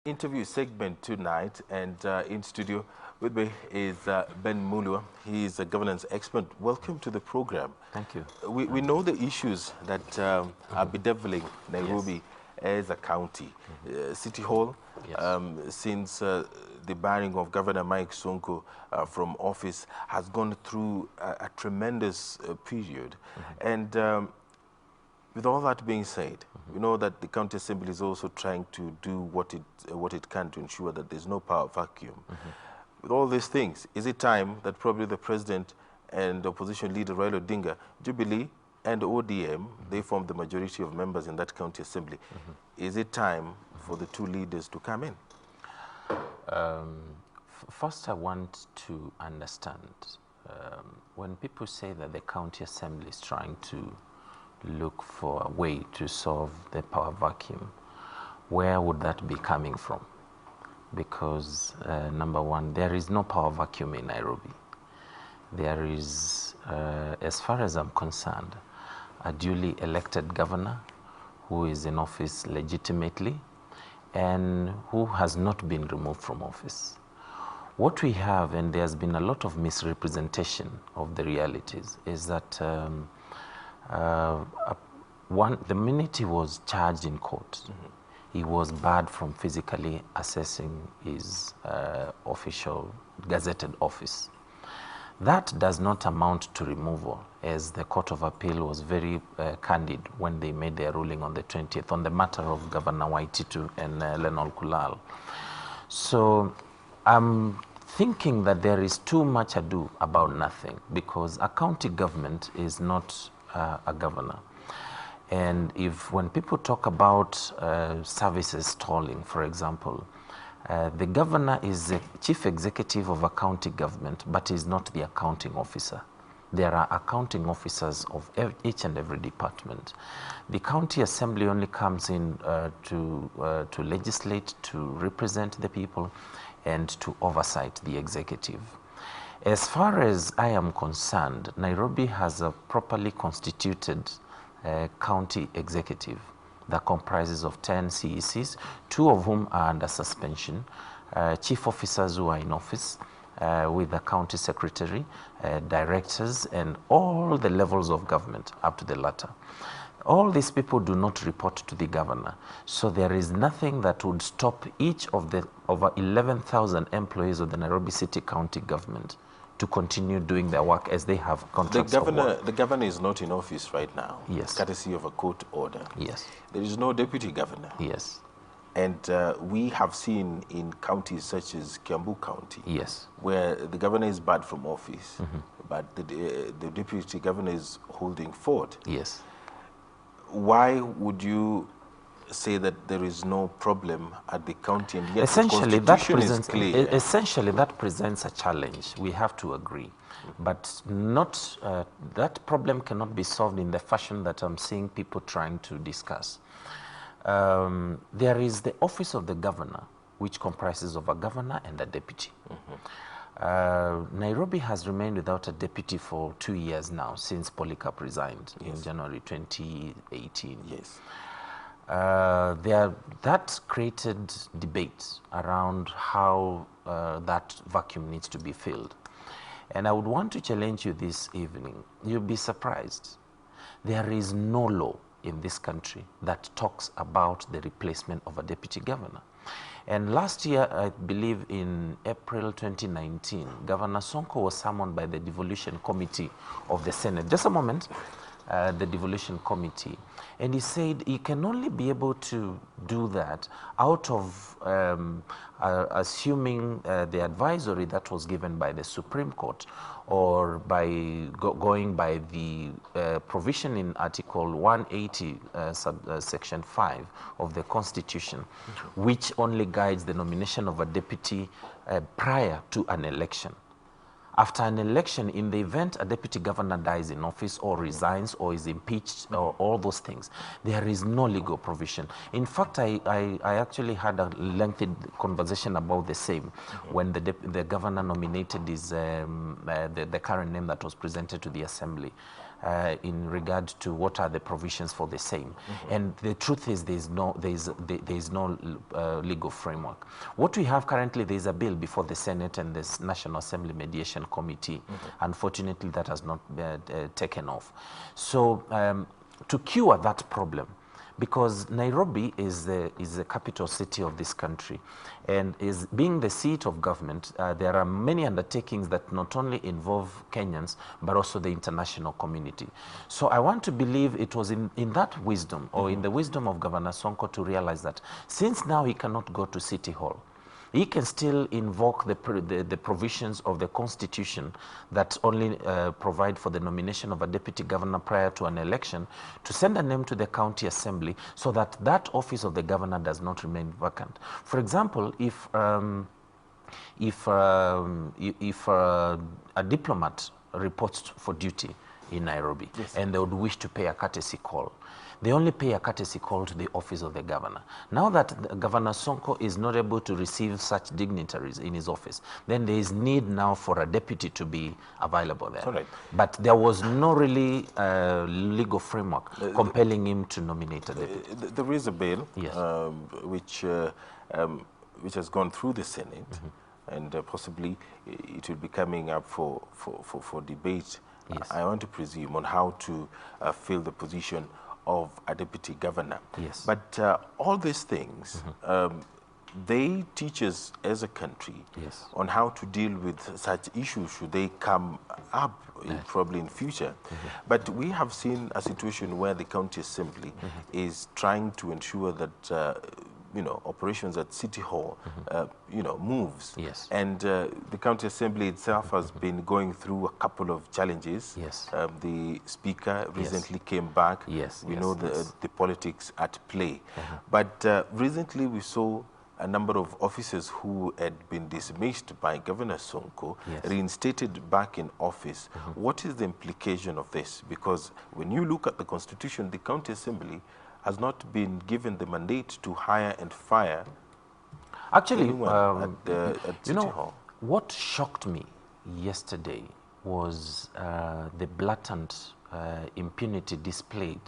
Interview segment tonight, and in studio with me is Ben Mulwa. He is a governance expert. Welcome to the program. Thank you. We know the issues that are bedeviling Nairobi as a county. City Hall, since the barring of Governor Mike Sonko from office, has gone through a tremendous period. And with all that being said, we know that the county assembly is also trying to do what it can to ensure that there's no power vacuum. With all these things, is it time that probably the president and opposition leader Raila Odinga, Jubilee and ODM, they form the majority of members in that county assembly? Is it time for the two leaders to come in? First, I want to understand when people say that the county assembly is trying to look for a way to solve the power vacuum, where would that be coming from? Because number one, there is no power vacuum in Nairobi. There is, as far as I'm concerned, a duly elected governor who is in office legitimately and who has not been removed from office. What we have, and there's been a lot of misrepresentation of the realities, is that the minute he was charged in court, he was barred from physically accessing his official gazetted office. That does not amount to removal, as the Court of Appeal was very candid when they made their ruling on the 20th on the matter of Governor Waititu and Lenol Kulal. So I'm thinking that there is too much ado about nothing, because a county government is not a governor. And if when people talk about services stalling, for example, the governor is the chief executive of a county government, but is not the accounting officer. There are accounting officers of each and every department. The county assembly only comes in to legislate, to represent the people, and to oversight the executive. As far as I am concerned, Nairobi has a properly constituted county executive that comprises of 10 CECs, 2 of whom are under suspension, chief officers who are in office, with the county secretary, directors, and all the levels of government up to the latter. All these people do not report to the governor. So there is nothing that would stop each of the over 11,000 employees of the Nairobi City County government to continue doing their work as they have contracts of work. The governor is not in office right now. Yes. Courtesy of a court order. Yes. There is no deputy governor. Yes. And we have seen in counties such as Kiambu County, yes, where the governor is barred from office, but the deputy governor is holding fort. Yes. Why would you say that there is no problem at the county, and yet essentially the that Constitution presents is clear? Essentially that presents a challenge. We have to agree, but not that problem cannot be solved in the fashion that I'm seeing people trying to discuss. There is the office of the governor, which comprises of a governor and a deputy. Nairobi has remained without a deputy for 2 years now, since Polycarp resigned in January 2018. Yes. That created debate around how that vacuum needs to be filled. And I would want to challenge you this evening. You'll be surprised. There is no law in this country that talks about the replacement of a deputy governor. And last year, I believe in April 2019, Governor Sonko was summoned by the devolution committee of the Senate. Just a moment. The devolution committee, and he said he can only be able to do that out of assuming the advisory that was given by the Supreme Court, or by going by the provision in Article 180, Section 5 of the Constitution, which only guides the nomination of a deputy prior to an election. After an election, in the event a deputy governor dies in office or resigns or is impeached or all those things, there is no legal provision. In fact, I actually had a lengthy conversation about the same when the governor nominated his, the current name that was presented to the assembly. in regard to what are the provisions for the same. And the truth is there is no legal framework. What we have currently, there is a bill before the Senate and the National Assembly Mediation Committee. Unfortunately, that has not taken off. So to cure that problem, because Nairobi is the capital city of this country, and is being the seat of government, there are many undertakings that not only involve Kenyans, but also the international community. So I want to believe it was in that wisdom, or in the wisdom of Governor Sonko, to realize that since now he cannot go to City Hall, he can still invoke the provisions of the Constitution that only provide for the nomination of a deputy governor prior to an election, to send a name to the county assembly so that that office of the governor does not remain vacant. For example, if a diplomat reports for duty in Nairobi, yes, and they would wish to pay a courtesy call, they only pay a courtesy call to the office of the governor. Now that Governor Sonko is not able to receive such dignitaries in his office, then there is need now for a deputy to be available there. Right. But there was no really legal framework compelling him to nominate a deputy. There is a bill, yes, which has gone through the Senate, and possibly it will be coming up for debate. Yes. I want to presume on how to fill the position of a deputy governor. Yes. But all these things, they teach us as a country, yes, on how to deal with such issues should they come up, yes, probably in future. But we have seen a situation where the county assembly is trying to ensure that operations at City Hall, moves. Yes. And the county assembly itself has been going through a couple of challenges. Yes. The speaker recently came back. Yes. We know the politics at play. But recently we saw a number of officers who had been dismissed by Governor Sonko, yes, reinstated back in office. What is the implication of this? Because when you look at the Constitution, the county assembly has not been given the mandate to hire and fire. Actually, at City Hall. What shocked me yesterday was the blatant impunity displayed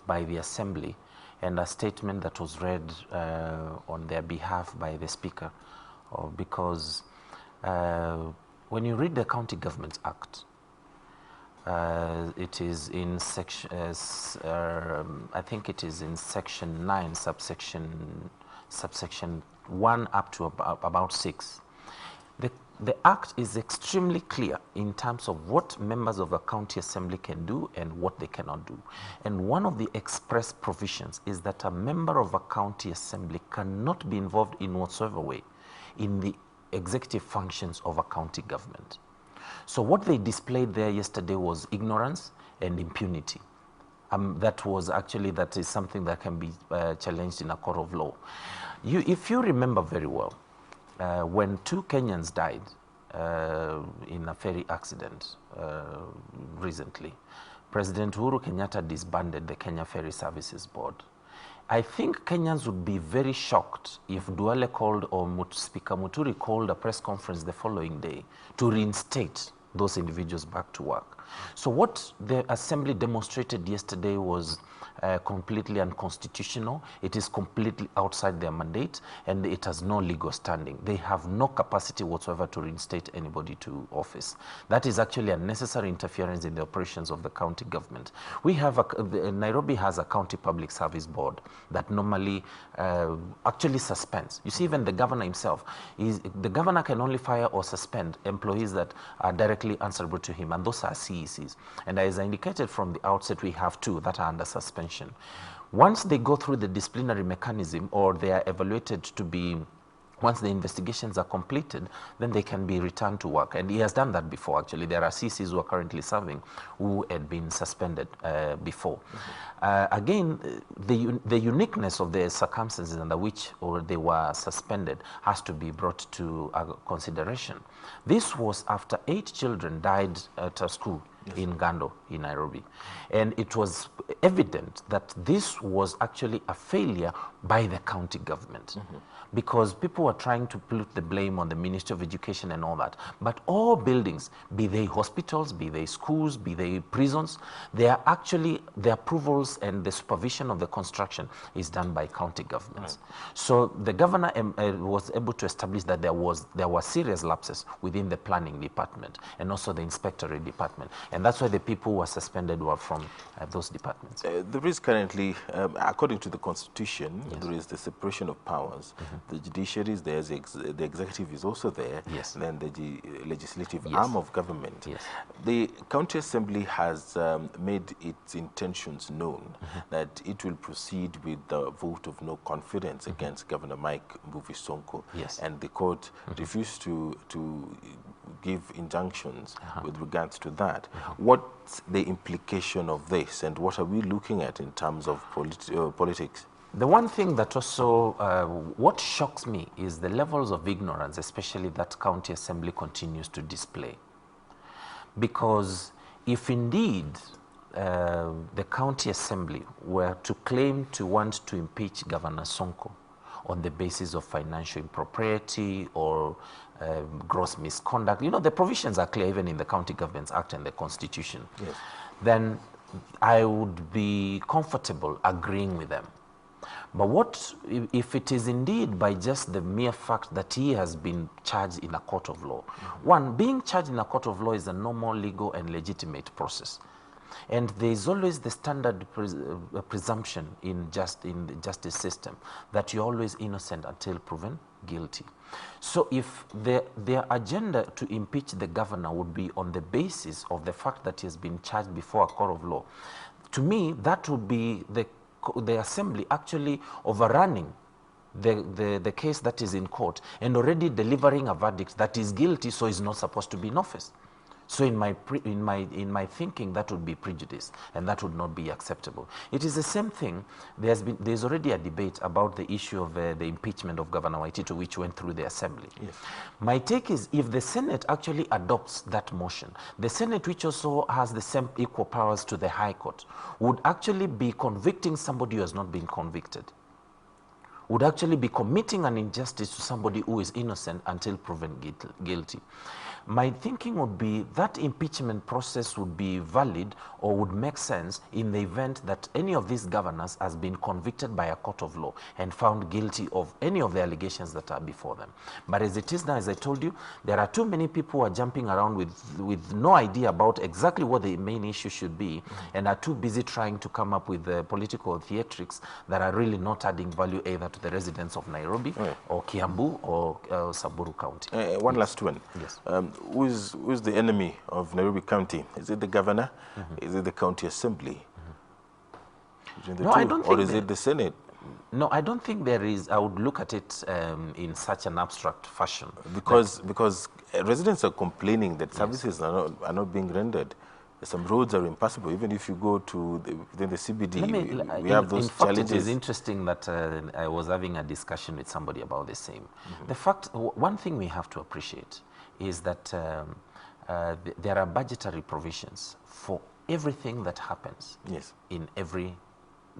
by the assembly, and a statement that was read on their behalf by the speaker, because when you read the County Governments Act, it is in section, I think it is in section 9, subsection 1 up to about 6. The act is extremely clear in terms of what members of a county assembly can do and what they cannot do. And one of the express provisions is that a member of a county assembly cannot be involved in whatsoever way in the executive functions of a county government. So what they displayed there yesterday was ignorance and impunity. That is something that can be challenged in a court of law. If you remember very well, when 2 Kenyans died in a ferry accident recently, President Uhuru Kenyatta disbanded the Kenya Ferry Services Board. I think Kenyans would be very shocked if Duale called, or Speaker Muturi called, a press conference the following day to reinstate those individuals back to work. So what the assembly demonstrated yesterday was completely unconstitutional. It is completely outside their mandate, and it has no legal standing. They have no capacity whatsoever to reinstate anybody to office. That is actually unnecessary interference in the operations of the county government. We have Nairobi has a county public service board that normally actually suspends. You see, even the governor himself, the governor can only fire or suspend employees that are directly answerable to him, and those are CECs. And as I indicated from the outset, we have 2 that are under suspension. Once they go through the disciplinary mechanism, or they are evaluated to be, once the investigations are completed, then they can be returned to work. And he has done that before, actually. There are CCs who are currently serving who had been suspended before. Again, the uniqueness of the circumstances under which they were suspended has to be brought to consideration. This was after 8 children died at a school in Gando, in Nairobi. And it was evident that this was actually a failure by the county government, because people were trying to put the blame on the Ministry of Education and all that. But all buildings, be they hospitals, be they schools, be they prisons, they are actually, the approvals and the supervision of the construction is done by county governments. So the governor was able to establish that there were serious lapses within the planning department and also the inspectorate department. And that's why the people who were suspended were from those departments. There is currently, according to the Constitution, there is the separation of powers. The judiciary is there, the executive is also there, and then the legislative arm of government. The County Assembly has made its intentions known that it will proceed with the vote of no confidence against Governor Mike Mbuvi Sonko, and the court refused to give injunctions with regards to that. What's the implication of this, and what are we looking at in terms of politics? The one thing that also, what shocks me is the levels of ignorance, especially that County Assembly continues to display. Because if indeed the County Assembly were to claim to want to impeach Governor Sonko on the basis of financial impropriety or gross misconduct, you know, the provisions are clear even in the County Governments Act and the Constitution, then I would be comfortable agreeing with them. But what if it is indeed by just the mere fact that he has been charged in a court of law? One, being charged in a court of law is a normal, legal, and legitimate process. And there is always the standard presumption in the justice system that you're always innocent until proven guilty. So if their agenda to impeach the governor would be on the basis of the fact that he has been charged before a court of law, to me, that would be the assembly actually overrunning the case that is in court and already delivering a verdict that is guilty, so is not supposed to be in office. So in my thinking, that would be prejudice, and that would not be acceptable. It is the same thing. There's already a debate about the issue of the impeachment of Governor Waititu, which went through the assembly. My take is, if the Senate actually adopts that motion, the Senate, which also has the same equal powers to the High Court, would actually be convicting somebody who has not been convicted, would actually be committing an injustice to somebody who is innocent until proven guilty. My thinking would be that impeachment process would be valid or would make sense in the event that any of these governors has been convicted by a court of law and found guilty of any of the allegations that are before them. But as it is now, as I told you, there are too many people who are jumping around with no idea about exactly what the main issue should be, and are too busy trying to come up with political theatrics that are really not adding value either to the residents of Nairobi or Kiambu or Samburu County. One last one. Who's the enemy of Nairobi County? Is it the governor? Is it the county assembly? No, I don't think. Or is it the Senate? No, I don't think there is. I would look at it in such an abstract fashion. Because residents are complaining that services are not being rendered. Some roads are impassable. Even if you go to within the CBD, we have those challenges. It is interesting that I was having a discussion with somebody about the same. The fact, one thing we have to appreciate is that there are budgetary provisions for everything that happens in every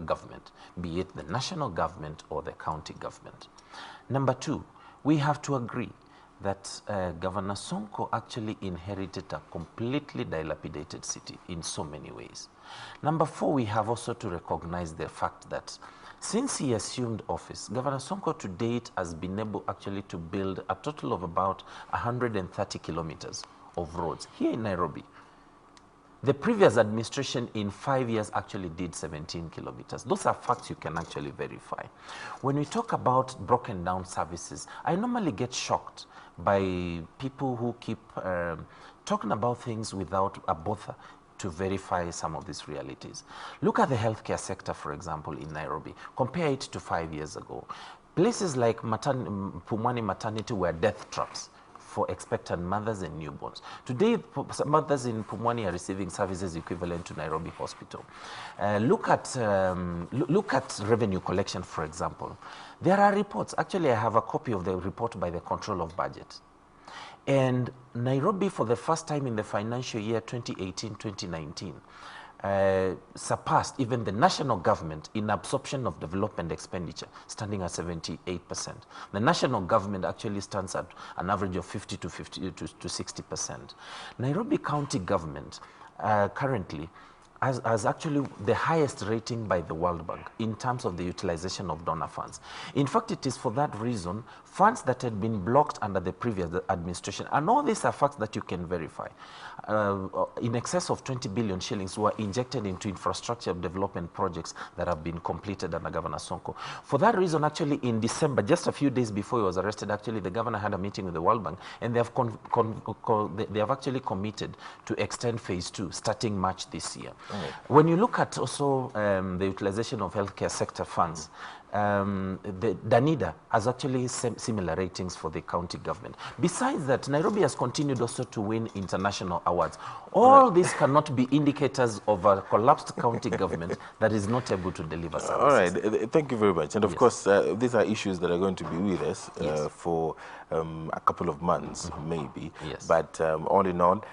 government, be it the national government or the county government. Number two, we have to agree that Governor Sonko actually inherited a completely dilapidated city in so many ways. Number four, we have also to recognize the fact that since he assumed office, Governor Sonko to date has been able actually to build a total of about 130 kilometers of roads here in Nairobi. The previous administration in 5 years actually did 17 kilometers. Those are facts you can actually verify. When we talk about broken down services, I normally get shocked by people who keep talking about things without a bother to verify some of these realities. Look at the healthcare sector, for example, in Nairobi. Compare it to 5 years ago. Places like Pumwani Maternity were death traps for expectant mothers and newborns. Today, mothers in Pumwani are receiving services equivalent to Nairobi Hospital. Look at revenue collection, for example. There are reports. Actually, I have a copy of the report by the Control of Budget. And Nairobi, for the first time in the financial year 2018-2019, surpassed even the national government in absorption of development expenditure, standing at 78%. The national government actually stands at an average of 50 to 60%. Nairobi County government currently has actually the highest rating by the World Bank in terms of the utilization of donor funds. In fact, it is for that reason, funds that had been blocked under the previous administration, and all these are facts that you can verify, in excess of 20 billion shillings were injected into infrastructure development projects that have been completed under Governor Sonko. For that reason, actually, in December, just a few days before he was arrested, actually, the governor had a meeting with the World Bank, and they have actually committed to extend phase 2 starting March this year. When you look at also the utilization of healthcare sector funds, the Danida has actually similar ratings for the county government. Besides that, Nairobi has continued also to win international awards. All these cannot be indicators of a collapsed county government that is not able to deliver services. All right, thank you very much. And of course, these are issues that are going to be with us for a couple of months, maybe. Yes. But all in all,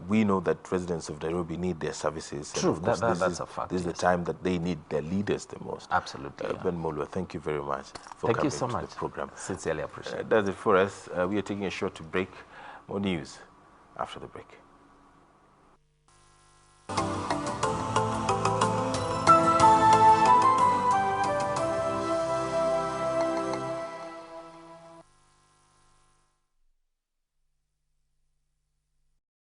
we know that residents of Nairobi need their services. True, and of course, that's a fact. This is the time that they need their leaders the most. Absolutely. Ben Mulwa, thank you very much for coming to the program. Sincerely appreciate it. That's it for us. We are taking a short break. More news after the break.